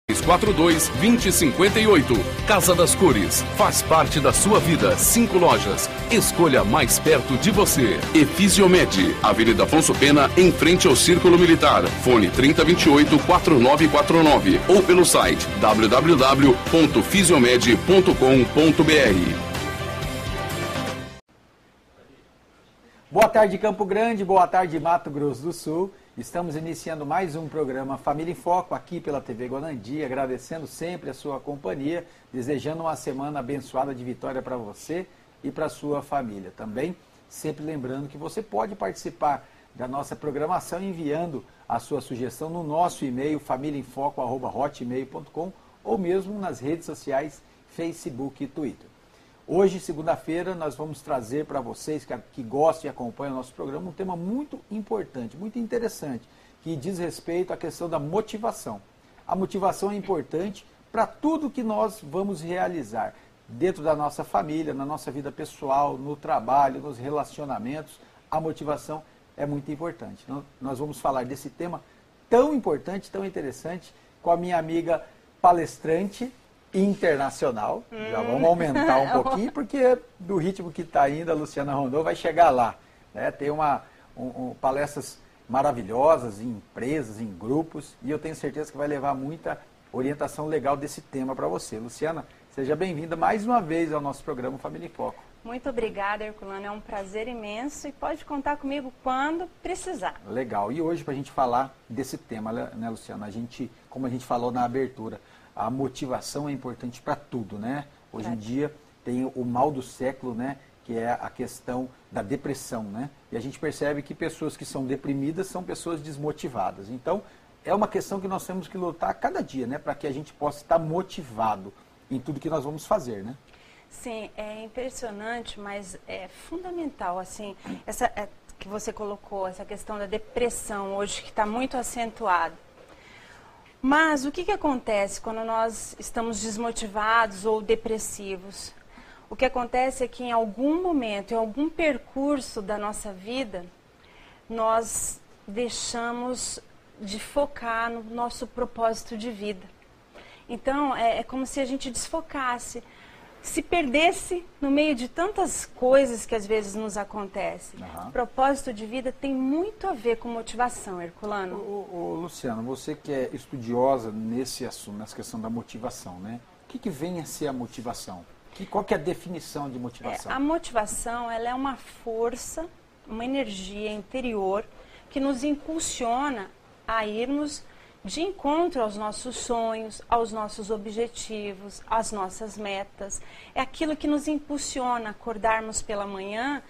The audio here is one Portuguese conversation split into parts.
42-2058. Casa das Cores. Faz parte da sua vida. 5 lojas. Escolha mais perto de você. Efisiomed. Avenida Afonso Pena, em frente ao Círculo Militar. Fone 3028-4949. Ou pelo site www.fisiomed.com.br. Boa tarde, Campo Grande. Boa tarde, Mato Grosso do Sul. Estamos iniciando mais um programa Família em Foco aqui pela TV Guanandi, agradecendo sempre a sua companhia, desejando uma semana abençoada de vitória para você e para a sua família. Também, sempre lembrando que você pode participar da nossa programação enviando a sua sugestão no nosso e-mail famíliaemfoco@hotmail.com ou mesmo nas redes sociais Facebook e Twitter. Hoje, segunda-feira, nós vamos trazer para vocês que gostam e acompanham o nosso programa um tema muito importante, muito interessante, que diz respeito à questão da motivação. A motivação é importante para tudo que nós vamos realizar, dentro da nossa família, na nossa vida pessoal, no trabalho, nos relacionamentos. A motivação é muito importante. Nós vamos falar desse tema tão importante, tão interessante, com a minha amiga palestrante internacional. Já vamos aumentar um pouquinho, porque do ritmo que está indo, a Luciana Rondon vai chegar lá. Né? Tem palestras maravilhosas em empresas, em grupos, e eu tenho certeza que vai levar muita orientação legal desse tema para você. Luciana, seja bem-vinda mais uma vez ao nosso programa Família em Foco. Muito obrigada, Herculano. É um prazer imenso e pode contar comigo quando precisar. Legal. E hoje, para a gente falar desse tema, né, Luciana? Como a gente falou na abertura, a motivação é importante para tudo, né? Hoje em dia tem o mal do século, né? Que é a questão da depressão, né? E a gente percebe que pessoas que são deprimidas são pessoas desmotivadas. Então, é uma questão que nós temos que lutar a cada dia, né? Para que a gente possa estar motivado em tudo que nós vamos fazer, né? Sim, é impressionante, mas é fundamental, assim, que você colocou, essa questão da depressão hoje, que está muito acentuada. Mas o que acontece quando nós estamos desmotivados ou depressivos? O que acontece é que em algum momento, em algum percurso da nossa vida, nós deixamos de focar no nosso propósito de vida. Então, é como se a gente desfocasse, se perdesse no meio de tantas coisas que às vezes nos acontecem. O propósito de vida tem muito a ver com motivação, Herculano. Luciano, você que é estudiosa nesse assunto, nessa questão da motivação, né? O que vem a ser a motivação? Qual que é a definição de motivação? A motivação, ela é uma força, uma energia interior que nos impulsiona a irmos de encontro aos nossos sonhos, aos nossos objetivos, às nossas metas. É aquilo que nos impulsiona a acordarmos pela manhã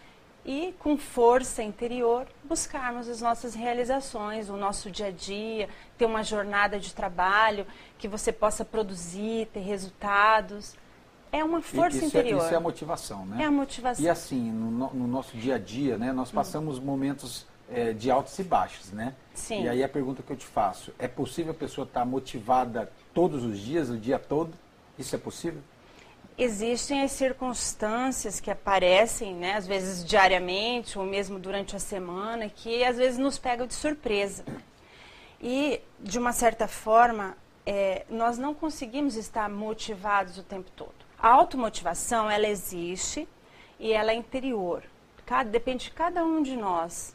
e, com força interior, buscarmos as nossas realizações, o nosso dia a dia, ter uma jornada de trabalho que você possa produzir, ter resultados. É uma força interior. Isso é a motivação, né? É a motivação. E assim, no nosso dia a dia, né, nós passamos momentos de altos e baixos, né? Sim. E aí a pergunta que eu te faço, é possível a pessoa estar motivada todos os dias, o dia todo? Isso é possível? Existem as circunstâncias que aparecem, né, às vezes diariamente ou mesmo durante a semana, que às vezes nos pegam de surpresa. E, de uma certa forma, nós não conseguimos estar motivados o tempo todo. A automotivação, ela existe e ela é interior. Depende de cada um de nós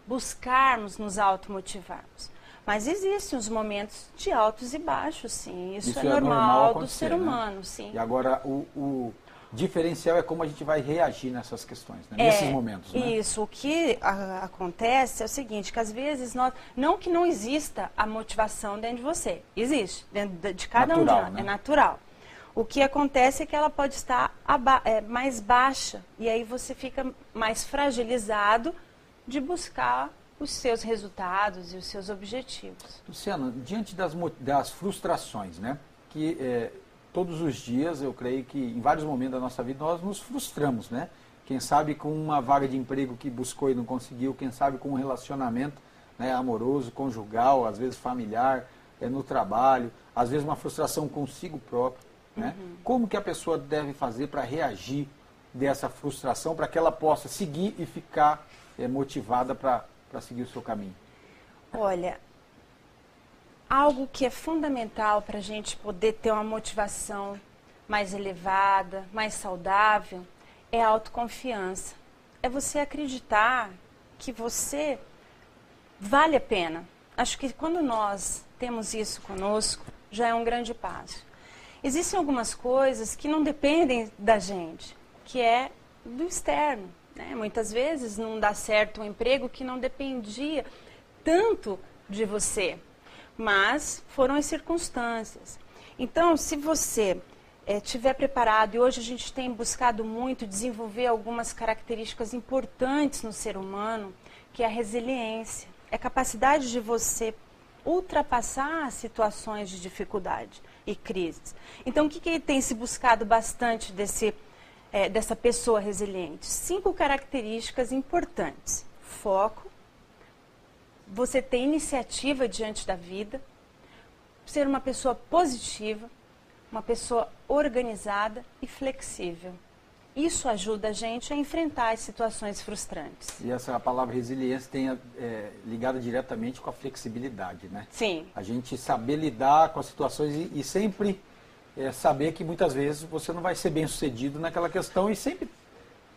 buscarmos nos automotivarmos. Mas existem os momentos de altos e baixos, sim. Isso é normal do ser humano, né? Sim. E agora, o diferencial é como a gente vai reagir nessas questões, né? Nesses momentos, né? Isso. O que acontece é o seguinte, que às vezes não que não exista a motivação dentro de você. Existe, dentro de cada um de nós. Né? É natural. O que acontece é que ela pode estar mais baixa. E aí você fica mais fragilizado de buscar os seus resultados e os seus objetivos. Luciana, diante das frustrações, né? Que todos os dias, eu creio que em vários momentos da nossa vida nós nos frustramos, né? Quem sabe com uma vaga de emprego que buscou e não conseguiu, quem sabe com um relacionamento, né, amoroso, conjugal, às vezes familiar, no trabalho, às vezes uma frustração consigo próprio, né? Como que a pessoa deve fazer para reagir dessa frustração, para que ela possa seguir e ficar motivada para seguir o seu caminho? Olha, algo que é fundamental para a gente poder ter uma motivação mais elevada, mais saudável, é a autoconfiança. É você acreditar que você vale a pena. Acho que quando nós temos isso conosco, já é um grande passo. Existem algumas coisas que não dependem da gente, que é do externo, né? Muitas vezes não dá certo um emprego que não dependia tanto de você, mas foram as circunstâncias. Então, se você estiver preparado, e hoje a gente tem buscado muito desenvolver algumas características importantes no ser humano, que é a resiliência, é a capacidade de você ultrapassar situações de dificuldade e crises. Então, o que tem se buscado bastante dessa pessoa resiliente? 5 características importantes: foco, você ter iniciativa diante da vida, ser uma pessoa positiva, uma pessoa organizada e flexível. Isso ajuda a gente a enfrentar as situações frustrantes. E essa palavra resiliência tem ligada diretamente com a flexibilidade, né? Sim. A gente saber lidar com as situações e sempre saber que muitas vezes você não vai ser bem sucedido naquela questão e sempre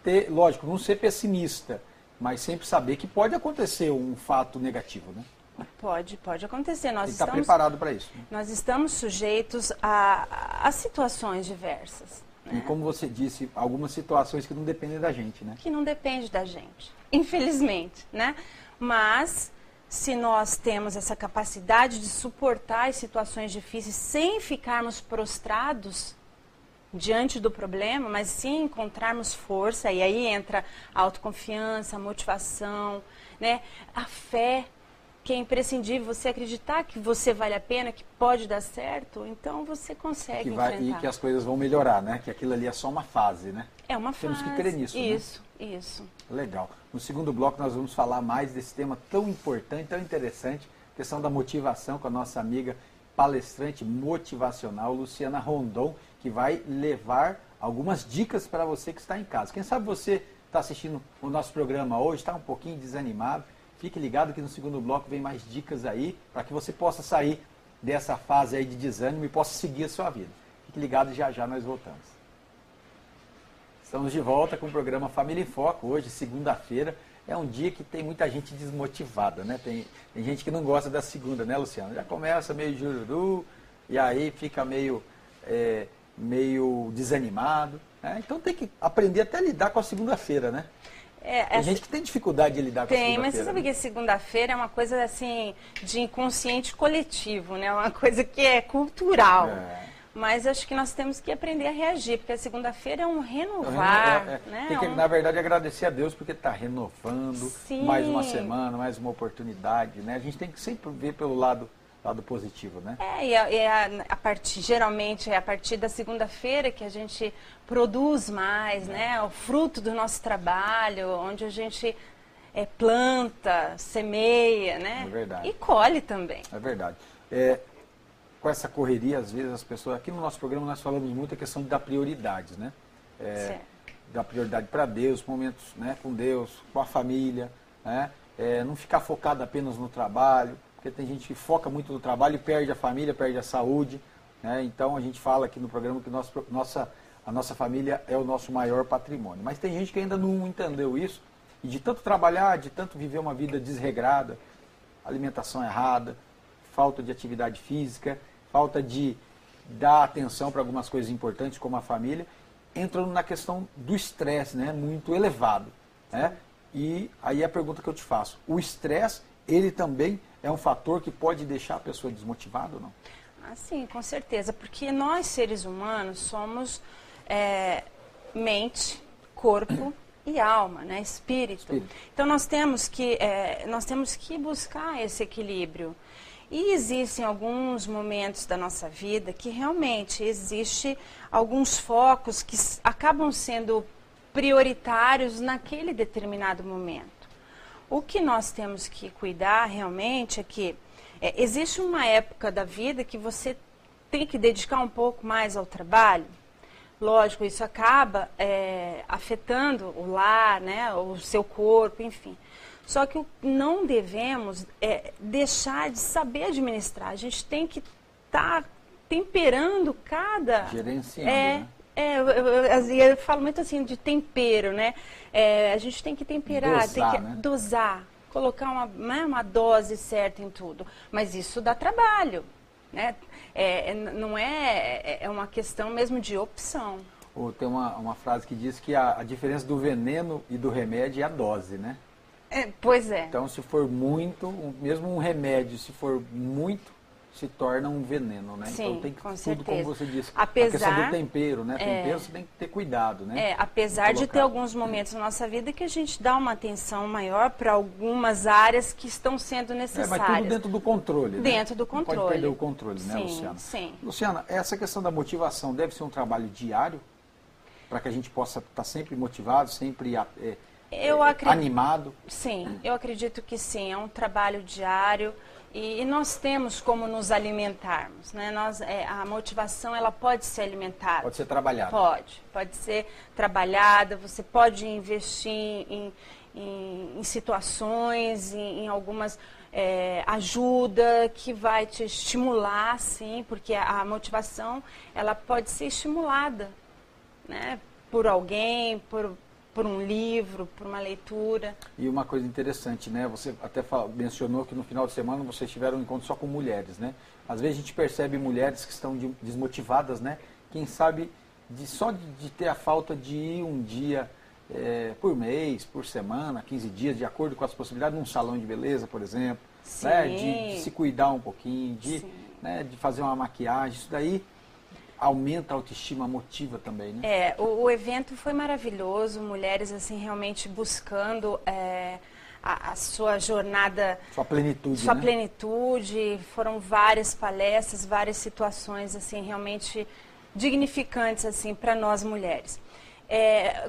ter, lógico, não ser pessimista, mas sempre saber que pode acontecer um fato negativo, né? Pode acontecer. Nós estamos preparado para isso. Né? Nós estamos sujeitos a situações diversas. E como você disse, algumas situações que não dependem da gente, né? Que não depende da gente, infelizmente, né? Mas se nós temos essa capacidade de suportar as situações difíceis sem ficarmos prostrados diante do problema, mas sim encontrarmos força, e aí entra a autoconfiança, a motivação, né? A fé, que é imprescindível, você acreditar que você vale a pena, que pode dar certo, então você consegue enfrentar. E que as coisas vão melhorar, né? Que aquilo ali é só uma fase, né? É uma fase. Temos que crer nisso, Isso. Legal. No segundo bloco nós vamos falar mais desse tema tão importante, tão interessante, questão da motivação, com a nossa amiga palestrante motivacional, Luciana Rondon, que vai levar algumas dicas para você que está em casa. Quem sabe você está assistindo o nosso programa hoje, está um pouquinho desanimado. Fique ligado que no segundo bloco vem mais dicas aí, para que você possa sair dessa fase aí de desânimo e possa seguir a sua vida. Fique ligado e já nós voltamos. Estamos de volta com o programa Família em Foco. Hoje, segunda-feira, é um dia que tem muita gente desmotivada, né? Tem gente que não gosta da segunda, né, Luciana? Já começa meio jururu, e aí fica meio desanimado. Né? Então tem que aprender até a lidar com a segunda-feira, né? Tem gente que tem dificuldade de lidar com a segunda-feira. Mas você sabe que segunda-feira é uma coisa assim de inconsciente coletivo, né? Uma coisa que é cultural. Mas acho que nós temos que aprender a reagir, porque a segunda-feira é um renovar. Né? Tem que, na verdade, agradecer a Deus porque está renovando. Sim. Mais uma semana, mais uma oportunidade. Né? A gente tem que sempre ver pelo lado positivo, né? Geralmente é a partir da segunda-feira que a gente produz mais, né? O fruto do nosso trabalho, onde a gente planta, semeia, né? É verdade. E colhe também. É verdade. Com essa correria, às vezes as pessoas... Aqui no nosso programa nós falamos muito a questão de dar prioridades, né? Dar prioridade para Deus, momentos, né, com Deus, com a família, né? Não ficar focado apenas no trabalho, porque tem gente que foca muito no trabalho e perde a família, perde a saúde, né? Então a gente fala aqui no programa que a nossa família é o nosso maior patrimônio. Mas tem gente que ainda não entendeu isso, e de tanto trabalhar, de tanto viver uma vida desregrada, alimentação errada, falta de atividade física, falta de dar atenção para algumas coisas importantes como a família, entrando na questão do estresse, né? Muito elevado, né? E aí a pergunta que eu te faço, o estresse, ele também é um fator que pode deixar a pessoa desmotivada ou não? Sim, com certeza, porque nós seres humanos somos mente, corpo e alma, né? Espírito. Então nós temos que buscar esse equilíbrio. E existem alguns momentos da nossa vida que realmente existe alguns focos que acabam sendo prioritários naquele determinado momento. O que nós temos que cuidar realmente é que existe uma época da vida que você tem que dedicar um pouco mais ao trabalho. Lógico, isso acaba afetando o lar, né, o seu corpo, enfim. Só que não devemos deixar de saber administrar. A gente tem que estar temperando cada... Gerenciando, né? Eu falo muito assim de tempero, né? A gente tem que temperar, Dosar, tem que dosar, colocar uma dose certa em tudo. Mas isso dá trabalho, né? Não é uma questão mesmo de opção. Tem uma frase que diz que a diferença do veneno e do remédio é a dose, né? Pois é. Então, se for muito, mesmo um remédio, se for muito, se torna um veneno, né? Sim, então tem que com tudo, certeza. como você disse, Apesar, a questão do tempero, né? Tempero você tem que ter cuidado, né? Apesar de ter alguns momentos na nossa vida que a gente dá uma atenção maior para algumas áreas que estão sendo necessárias. Mas tudo dentro do controle, né? Dentro do controle. Não pode perder o controle, né, sim, Luciana? Sim. Luciana, essa questão da motivação deve ser um trabalho diário para que a gente possa estar sempre motivado, sempre animado? Sim, eu acredito que sim. É um trabalho diário. E nós temos como nos alimentarmos, né? A motivação, ela pode ser alimentada. Pode ser trabalhada. Pode ser trabalhada, você pode investir em situações, em algumas ajuda que vai te estimular, sim, porque a motivação, ela pode ser estimulada, né? Por alguém, por um livro, por uma leitura. E uma coisa interessante, né? Você até mencionou que no final de semana vocês tiveram um encontro só com mulheres, né? Às vezes a gente percebe mulheres que estão desmotivadas, né? Quem sabe só de ter a falta de ir um dia por mês, por semana, 15 dias, de acordo com as possibilidades, num salão de beleza, por exemplo. Sim. Né? De se cuidar um pouquinho, né? De fazer uma maquiagem, isso daí aumenta a autoestima, motiva também, né? O evento foi maravilhoso, mulheres assim realmente buscando a sua jornada, sua plenitude, sua plenitude. Foram várias palestras, várias situações assim realmente dignificantes assim para nós mulheres.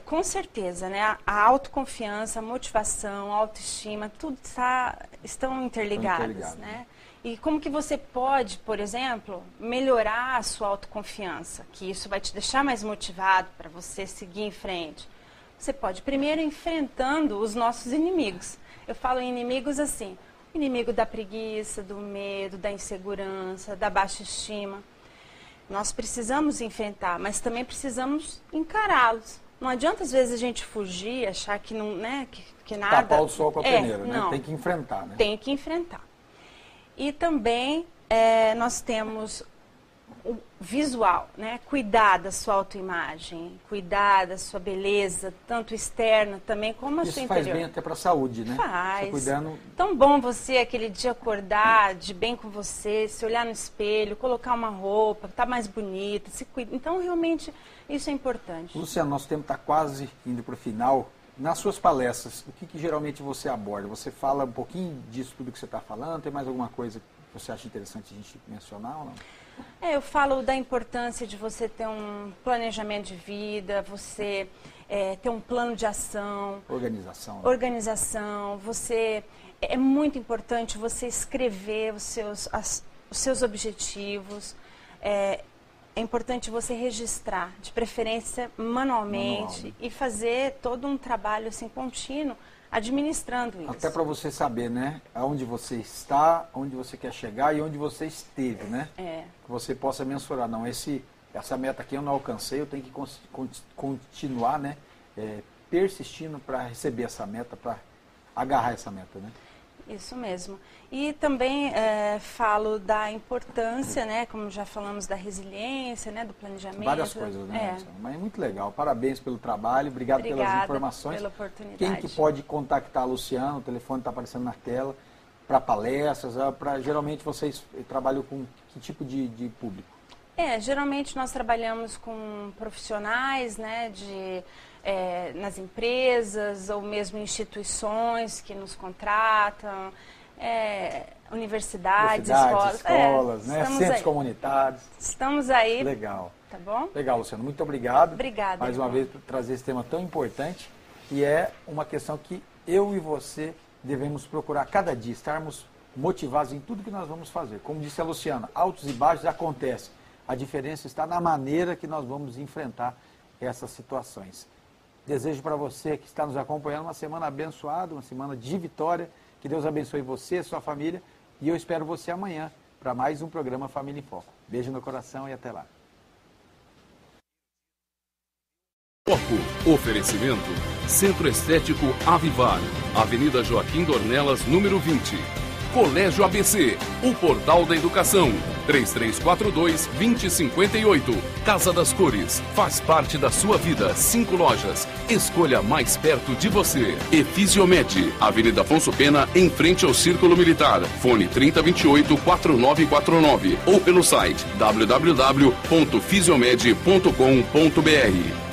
Com certeza, né? A autoconfiança, a motivação, a autoestima, tudo estão interligadas, né? E como que você pode, por exemplo, melhorar a sua autoconfiança, que isso vai te deixar mais motivado para você seguir em frente? Você pode primeiro enfrentando os nossos inimigos. Eu falo em inimigos assim, o inimigo da preguiça, do medo, da insegurança, da baixa estima. Nós precisamos enfrentar, mas também precisamos encará-los. Não adianta às vezes a gente fugir, achar que não, né, que nada... Tapar o sol com a peneira, né? Não. Tem que enfrentar, né? Tem que enfrentar. E também nós temos o visual, né? Cuidar da sua autoimagem, cuidar da sua beleza, tanto externa também como a sua interior. Isso faz bem até para a saúde, né? Faz. Você cuidando... Tão bom você aquele dia acordar de bem com você, se olhar no espelho, colocar uma roupa, estar mais bonita, se cuidar. Então, realmente, isso é importante. Luciana, nosso tempo está quase indo para o final. Nas suas palestras, o que geralmente você aborda? Você fala um pouquinho disso tudo que você está falando? Tem mais alguma coisa que você acha interessante a gente mencionar ou não? Eu falo da importância de você ter um planejamento de vida, você ter um plano de ação. Organização. Né? Organização. É muito importante você escrever os seus objetivos. É importante você registrar, de preferência manualmente, e fazer todo um trabalho assim contínuo, administrando isso. Até para você saber, né, aonde você está, onde você quer chegar e onde você esteve, né? Que você possa mensurar, não, essa meta aqui eu não alcancei, eu tenho que continuar, né, persistindo para receber essa meta, para agarrar essa meta, né? Isso mesmo. E também falo da importância, né, como já falamos, da resiliência, né, do planejamento. Várias coisas, né? Mas é muito legal. Parabéns pelo trabalho, obrigado pelas informações. Pela oportunidade. Quem que pode contactar a Luciana? O telefone está aparecendo na tela. Para palestras, geralmente vocês trabalham com que tipo de público? Geralmente nós trabalhamos com profissionais, né, nas empresas ou mesmo instituições que nos contratam, universidades, escolas, né? Centros comunitários. Estamos aí. Legal. Tá bom? Legal, Luciano. Muito obrigado. Obrigada. Mais uma vez por trazer esse tema tão importante, e é uma questão que eu e você devemos procurar cada dia, estarmos motivados em tudo que nós vamos fazer. Como disse a Luciana, altos e baixos acontecem. A diferença está na maneira que nós vamos enfrentar essas situações. Desejo para você que está nos acompanhando uma semana abençoada, uma semana de vitória. Que Deus abençoe você, sua família. E eu espero você amanhã para mais um programa Família em Foco. Beijo no coração e até lá. Foco. Oferecimento. Centro Estético Avivar. Avenida Joaquim Dornelas, número 20. Colégio ABC. O Portal da Educação. 3342-2058. Casa das Cores. Faz parte da sua vida. 5 lojas. Escolha mais perto de você. Efisiomed. Avenida Afonso Pena, em frente ao Círculo Militar. Fone 3028-4949. Ou pelo site www.fisiomed.com.br.